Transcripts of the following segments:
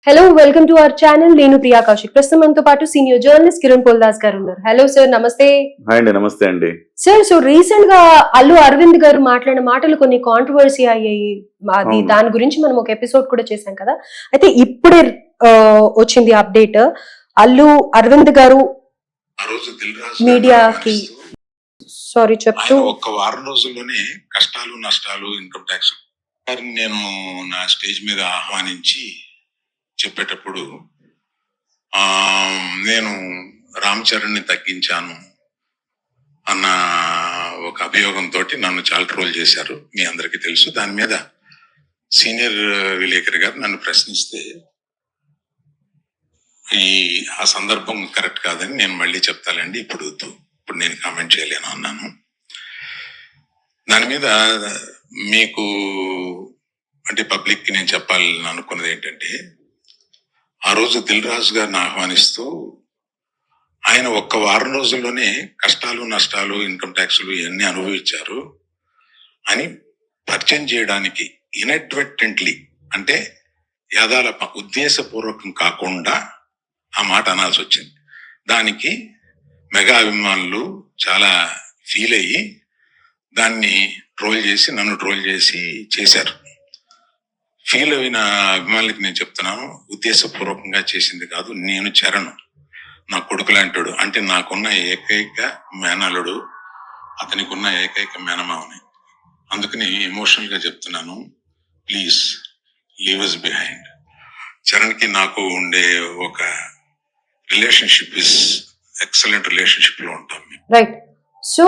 Hello welcome to our channel. నేను ప్రియా కౌశిక్. ప్రస్తుతం మనతో పాటు సీనియర్ జర్నలిస్ట్ కిరణ్ పోల్దాస్ గారు ఉన్నారు. హలో సార్, నమస్తే. హాయ్ అండి, నమస్తే అండి. సార్, సో రీసెంట్ గా అల్లు అరవింద్ గారు మాట్లాడిన మాటలు కొన్ని కాంట్రవర్సీ అయ్యాయి. అది దాని గురించి మనం ఒక ఎపిసోడ్ కూడా చేశాం కదా. అయితే ఇప్పుడే వచ్చింది అప్డేట్. అల్లు అరవింద్ గారు మీడియాకి సారీ చెప్తూ ఒక్క వారం రోజుల్లోనే కష్టాలు నష్టాలు ఇన్కమ్ ట్యాక్స్ నేను నా స్టేజ్ మీద ఆహ్వానించి చెప్పేటప్పుడు నేను రామ్ చరణ్ ని తగ్గించాను అన్న ఒక అభియోగంతో నన్ను చాలా ట్రోల్ చేశారు. మీ అందరికీ తెలుసు. దాని మీద సీనియర్ విలేకరి గారు నన్ను ప్రశ్నిస్తే ఆ సందర్భం కరెక్ట్ కాదని నేను మళ్ళీ చెప్తానండి, ఇప్పుడు నేను కామెంట్ చేయలేను అన్నాను. దాని మీద మీకు అంటే పబ్లిక్ కి నేను చెప్పాలని అనుకున్నది ఏంటంటే, ఆ రోజు దిల్ రాజు గారిని ఆహ్వానిస్తూ ఆయన ఒక్క వారం రోజుల్లోనే కష్టాలు నష్టాలు ఇన్కమ్ ట్యాక్స్లు ఇవన్నీ అనుభవించారు అని పరిచయం చేయడానికి ఇన్అడ్వర్టెంట్లీ అంటే యథాల ఉద్దేశపూర్వకం కాకుండా ఆ మాట అనాల్సి వచ్చింది. దానికి మెగా అభిమానులు చాలా ఫీల్ అయ్యి దాన్ని నన్ను ట్రోల్ చేసి చేశారు. ఫీల్ అయిన అభిమానులకి నేను చెప్తున్నాను, ఉద్దేశపూర్వకంగా చేసింది కాదు. నేను చరణ్ నా కొడుకు లాంటాడు, అంటే నాకున్న ఏకైక మేనలుడు, అతనికి ఉన్న ఏకైక మేనమావని. అందుకని ఎమోషనల్ గా చెప్తున్నాను, please leave us behind. Charan కి నాకు ఉండే ఒక రిలేషన్షిప్ ఇస్ ఎక్సలెంట్ రిలేషన్షిప్ లో ఉంటాం. Right. So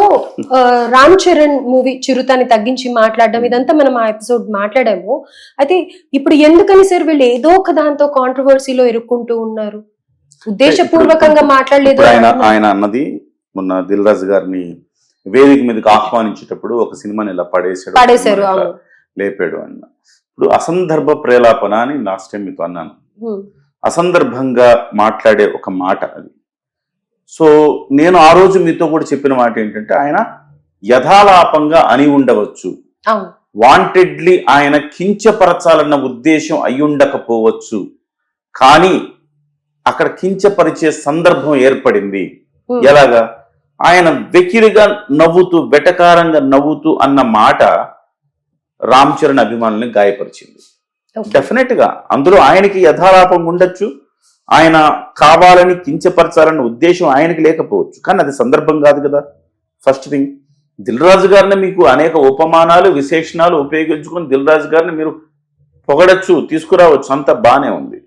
Ram Charan movie చిరుతని తగ్గించి మాట్లాడడం ఇదంతా మనం ఆ ఎపిసోడ్ మాట్లాడాము. అయితే ఇప్పుడు ఎందుకని సార్ వీళ్ళు ఏదో ఒక దాంతో కాంట్రవర్సీలో ఇరుక్కుంటూ ఉన్నారు? ఉద్దేశపూర్వకంగా మాట్లాడలేదు. ఆయన అన్నది మొన్న దిల్ రాజు గారిని వేదిక మీదకి ఆహ్వానించేటప్పుడు ఒక సినిమాని ఇలా పడేశారు, లేపాడు అన్న. ఇప్పుడు అసందర్భ ప్రేలాపన అని లాస్ట్ టైం మీకు అన్నాను. అసందర్భంగా మాట్లాడే ఒక మాట అది. సో నేను ఆ రోజు మీతో కూడా చెప్పిన మాట ఏంటంటే, ఆయన యథాలాపంగా అని ఉండవచ్చు, వాంటెడ్లీ ఆయన కించపరచాలన్న ఉద్దేశం అయ్యుండకపోవచ్చు, కానీ అక్కడ కించపరిచే సందర్భం ఏర్పడింది. ఎలాగా? ఆయన వెకిలిగా నవ్వుతూ వెటకారంగా నవ్వుతూ అన్న మాట రామ్ చరణ్ అభిమానుల్ని గాయపరిచింది. డెఫినెట్ గా అందులో ఆయనకి యథాలాపం ఉండొచ్చు, ఆయన కావాలని కించపరచాలన్న ఉద్దేశం ఆయనకి లేకపోవచ్చు, కానీ అది సందర్భం కాదు కదా. ఫస్ట్ థింగ్, దిల్ రాజు గారిని మీకు అనేక ఉపమానాలు విశేషణాలు ఉపయోగించుకొని దిల్ రాజు గారిని మీరు పొగడచ్చు, తీసుకురావచ్చు, అంతా బానే ఉంది.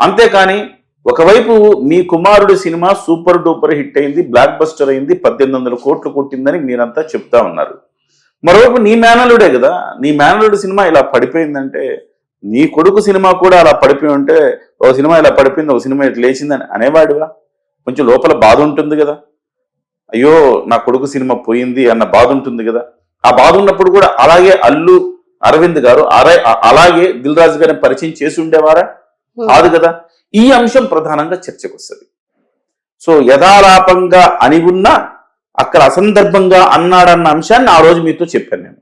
అంతేకాని ఒకవైపు మీ కుమారుడి సినిమా సూపర్ డూపర్ హిట్ అయింది, బ్లాక్ బస్టర్ అయింది, 1800 కోట్లు కొట్టిందని మీరంతా చెప్తా ఉన్నారు. మరోవైపు నీ మేనలుడే కదా, నీ మేనలుడి సినిమా ఇలా పడిపోయిందంటే, నీ కొడుకు సినిమా కూడా అలా పడిపోయి ఉంటే, ఓ సినిమా ఇలా పడిపోయింది, ఓ సినిమా ఇట్లా లేచిందని అనేవాడుగా. కొంచెం లోపల బాధ ఉంటుంది కదా, అయ్యో నా కొడుకు సినిమా పోయింది అన్న బాధ ఉంటుంది కదా. ఆ బాధ ఉన్నప్పుడు కూడా అలాగే అల్లు అరవింద్ గారు అలాగే దిల్ రాజు గారిని పరిచయం చేసి ఉండేవారా? కాదు కదా. ఈ అంశం ప్రధానంగా చర్చకు వస్తుంది. సో యథాలాపంగా అని ఉన్నా అక్కడ అసందర్భంగా అన్నాడన్న అంశాన్ని ఆ రోజు మీతో చెప్పాను నేను.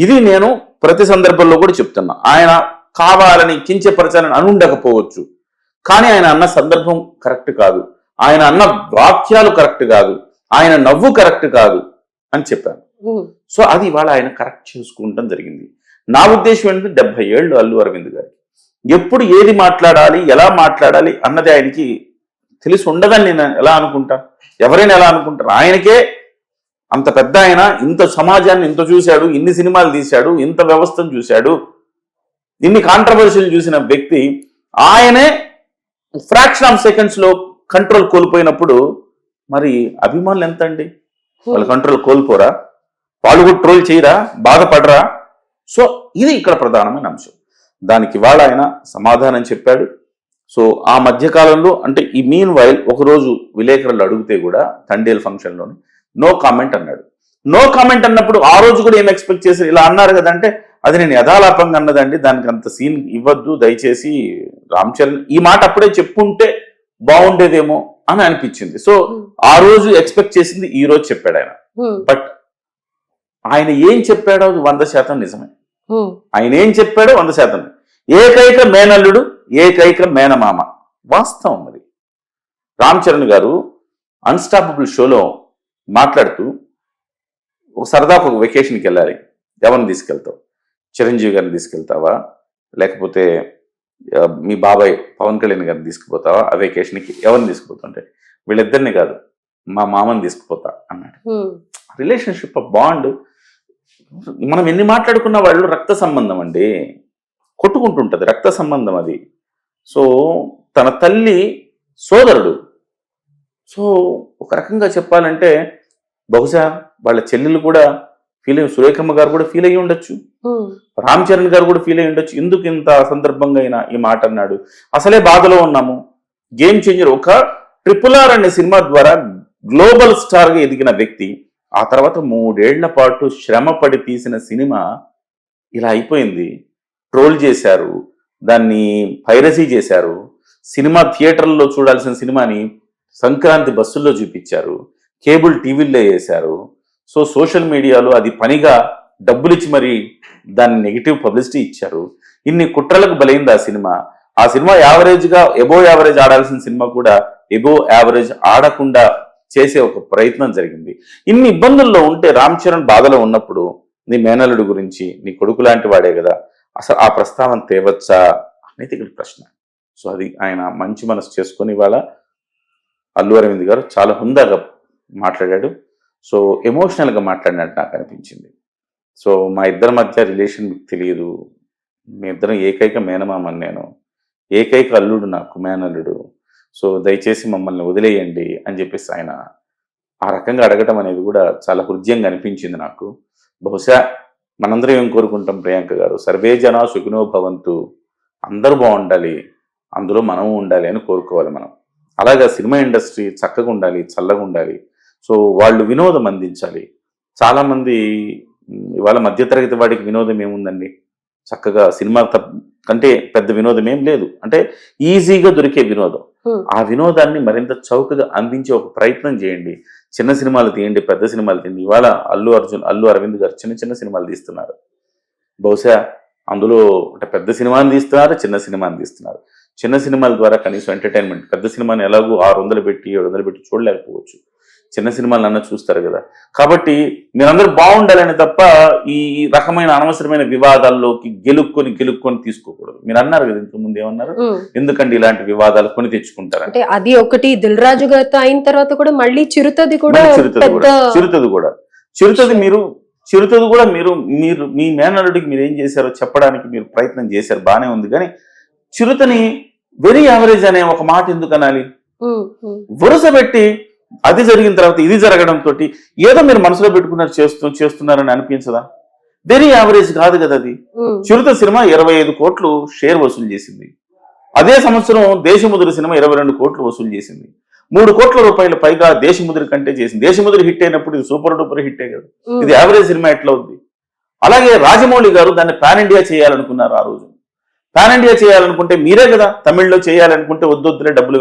ఇది నేను ప్రతి సందర్భంలో కూడా చెప్తున్నా. ఆయన కావాలని కించపరచాలని అనుండకపోవచ్చు, కానీ ఆయన అన్న సందర్భం కరెక్ట్ కాదు, ఆయన అన్న వాక్యాలు కరెక్ట్ కాదు, ఆయన నవ్వు కరెక్ట్ కాదు అని చెప్పాను. సో అది ఇవాళ ఆయన కరెక్ట్ చేసుకుంటాం జరిగింది. నా ఉద్దేశం ఏంటంటే, 70 ఏళ్ళు అల్లు అరవింద్ గారు ఎప్పుడు ఏది మాట్లాడాలి, ఎలా మాట్లాడాలి అన్నది ఆయనకి తెలిసి ఉండదని నేను ఎలా అనుకుంటా? ఎవరైనా ఎలా అనుకుంటారు? ఆయనకే అంత పెద్ద ఆయన, ఇంత సమాజాన్ని ఇంత చూశాడు, ఇన్ని సినిమాలు తీశాడు, ఇంత వ్యవస్థను చూశాడు, ఇన్ని కాంట్రవర్సీలు చూసిన వ్యక్తి ఆయనే ఫ్రాక్షన్ ఆఫ్ సెకండ్స్ లో కంట్రోల్ కోల్పోయినప్పుడు మరి అభిమానులు ఎంత అండి? వాళ్ళు కంట్రోల్ కోల్పోరా? వాళ్ళు కూడా ట్రోల్ చేయరా? బాధపడరా? సో ఇది ఇక్కడ ప్రధానమైన అంశం. దానికి ఇవాళ ఆయన సమాధానం చెప్పాడు. సో ఆ మధ్యకాలంలో అంటే ఈ మీన్ వైల్ ఒకరోజు విలేకరులు అడిగితే కూడా తండేల్ ఫంక్షన్లోని నో కామెంట్ అన్నాడు. నో కామెంట్ అన్నప్పుడు ఆ రోజు కూడా ఏం ఎక్స్పెక్ట్ చేసి ఇలా అన్నారు కదా అంటే, అది నేను యథాలాపంగా అన్నదండి, దానికి అంత సీన్ ఇవ్వద్దు దయచేసి రామ్ చరణ్, ఈ మాట అప్పుడే చెప్పుంటే బాగుండేదేమో అని అనిపించింది. సో ఆ రోజు ఎక్స్పెక్ట్ చేసింది ఈ రోజు చెప్పాడు ఆయన. బట్ ఆయన ఏం చెప్పాడో 100% నిజమే. ఆయన ఏం చెప్పాడో 100%. ఏకైక మేనల్లుడు, ఏకైక మేనమామ. వాస్తవం అది. రామ్ చరణ్ గారు అన్స్టాపబుల్ షోలో మాట్లాడుతూ సరదాకు ఒక వెకేషన్కి వెళ్ళాలి. ఎవరిని తీసుకెళ్తావు? చిరంజీవి గారిని తీసుకెళ్తావా, లేకపోతే మీ బాబాయ్ పవన్ కళ్యాణ్ గారిని తీసుకుపోతావా ఆ వెకేషన్కి? ఎవరిని తీసుకుపోతుంటే వీళ్ళిద్దరిని కాదు, మా మామని తీసుకుపోతా అన్నాడు. రిలేషన్షిప్ బాండ్ మనం ఎన్ని మాట్లాడుకున్న వాళ్ళు రక్త సంబంధం అండి, కొట్టుకుంటుంటది, రక్త సంబంధం అది. సో తన తల్లి సోదరుడు. సో ఒక రకంగా చెప్పాలంటే బహుశా వాళ్ళ చెల్లెలు కూడా ఫీల్ అయ్యి, సురేఖమ్మ గారు కూడా ఫీల్ అయ్యి ఉండొచ్చు, రామ్ చరణ్ గారు కూడా ఫీల్ అయ్యి ఉండొచ్చు. ఎందుకు ఇంత సందర్భంగా అయినా ఈ మాట అన్నాడు? అసలే బాధలో ఉన్నాము. గేమ్ చేంజర్, ఒక RRR అనే సినిమా ద్వారా గ్లోబల్ స్టార్ గా ఎదిగిన వ్యక్తి ఆ తర్వాత 3 ఏళ్ల పాటు శ్రమ పడి తీసిన సినిమా ఇలా అయిపోయింది. ట్రోల్ చేశారు, దాన్ని పైరసీ చేశారు, సినిమా థియేటర్లలో చూడాల్సిన సినిమాని సంక్రాంతి బస్సుల్లో చూపించారు, కేబుల్ టీవీల్లో వేశారు. సో సోషల్ మీడియాలో అది పనిగా డబ్బులు ఇచ్చి మరి దాన్ని నెగిటివ్ పబ్లిసిటీ ఇచ్చారు. ఇన్ని కుట్రలకు బలైంది ఆ సినిమా. ఆ సినిమా యావరేజ్గా ఎబో యావరేజ్ ఆడాల్సిన సినిమా కూడా ఎబో యావరేజ్ ఆడకుండా చేసే ఒక ప్రయత్నం జరిగింది. ఇన్ని ఇబ్బందుల్లో ఉంటే రామ్ చరణ్ బాధలో ఉన్నప్పుడు నీ మేనల్లుడు గురించి, నీ కొడుకు లాంటి వాడే కదా, అసలు ఆ ప్రస్తావన తేవచ్చా అనేది ఇక్కడ ప్రశ్న. సో అది ఆయన మంచి మనసు చేసుకొని ఇవాళ అల్లు అరవింద్ గారు చాలా హుందాగా మాట్లాడాడు. సో ఎమోషనల్గా మాట్లాడినట్టు నాకు అనిపించింది. సో మా ఇద్దరి మధ్య రిలేషన్ మీకు తెలియదు, మీ ఇద్దరం ఏకైక మేనమామని, నేను ఏకైక అల్లుడు, నాకు మేనల్లుడు. సో దయచేసి మమ్మల్ని వదిలేయండి అని చెప్పేసి ఆయన ఆ రకంగా అడగటం అనేది కూడా చాలా హృదయంగా అనిపించింది నాకు. బహుశా మనందరం ఏం కోరుకుంటాం ప్రియాంక గారు, సర్వే జనా సుఖినో భవంతు, అందరూ బాగుండాలి, అందులో మనము ఉండాలి అని కోరుకోవాలి మనం. అలాగా సినిమా ఇండస్ట్రీ చక్కగా ఉండాలి, చల్లగా ఉండాలి. సో వాళ్ళు వినోదం అందించాలి. చాలామంది ఇవాళ మధ్యతరగతి వాడికి వినోదం ఏముందండి, చక్కగా సినిమా కంటే పెద్ద వినోదం ఏం లేదు, అంటే ఈజీగా దొరికే వినోదం. ఆ వినోదాన్ని మరింత చౌకగా అందించే ఒక ప్రయత్నం చేయండి. చిన్న సినిమాలు తీయండి, పెద్ద సినిమాలు తీయండి. ఇవాళ అల్లు అరవింద్ గారు చిన్న చిన్న సినిమాలు తీస్తున్నారు. బహుశా అందులో అంటే పెద్ద సినిమాని తీస్తున్నారు, చిన్న సినిమాని తీస్తున్నారు. చిన్న సినిమాల ద్వారా కనీసం ఎంటర్టైన్మెంట్, పెద్ద సినిమాని ఎలాగో 600 పెట్టి 700 పెట్టి చూడలేకపోవచ్చు, చిన్న సినిమాలు అన్న చూస్తారు కదా. కాబట్టి మీరందరూ బాగుండాలని తప్ప ఈ రకమైన అనవసరమైన వివాదాల్లోకి గెలుక్కొని తీసుకోకూడదు. మీరు అన్నారు కదా ఇంతకుముందు, ఏమన్నారు, ఎందుకంటే ఇలాంటి వివాదాలు కొని తెచ్చుకుంటారు అంటే అది ఒకటి. దిల్ రాజు గారితో అయిన తర్వాత కూడా మళ్ళీ చిరుతది కూడా మీరు మీ మేనల్లుడికి మీరు ఏం చేశారో చెప్పడానికి మీరు ప్రయత్నం చేశారు, బానే ఉంది. కానీ చిరుతని వెరీ యావరేజ్ అనే ఒక మాట ఎందుకు అనాలి? వరుస పెట్టి అది జరిగిన తర్వాత ఇది జరగడంతో ఏదో మీరు మనసులో పెట్టుకున్నారు చేస్తున్నారని అనిపించదా? వెరీ యావరేజ్ కాదు కదా అది. చిరుత సినిమా 25 కోట్లు షేర్ వసూలు చేసింది. అదే సంవత్సరం దేశముద్రి సినిమా 22 కోట్లు వసూలు చేసింది. 3 కోట్ల రూపాయల పైగా దేశముద్రి కంటే చేసింది. దేశముద్రి హిట్ అయినప్పుడు ఇది సూపర్ డూపర్ హిట్టే కదా, ఇది యావరేజ్ సినిమా ఎట్లా ఉంది? అలాగే రాజమౌళి గారు దాన్ని పాన్ ఇండియా చేయాలనుకున్నారు. ఆ రోజు పాన్ ఇండియా చేయాలనుకుంటే మీరే కదా తమిళ్లో చేయాలనుకుంటే వద్దొద్దులే డబ్బులు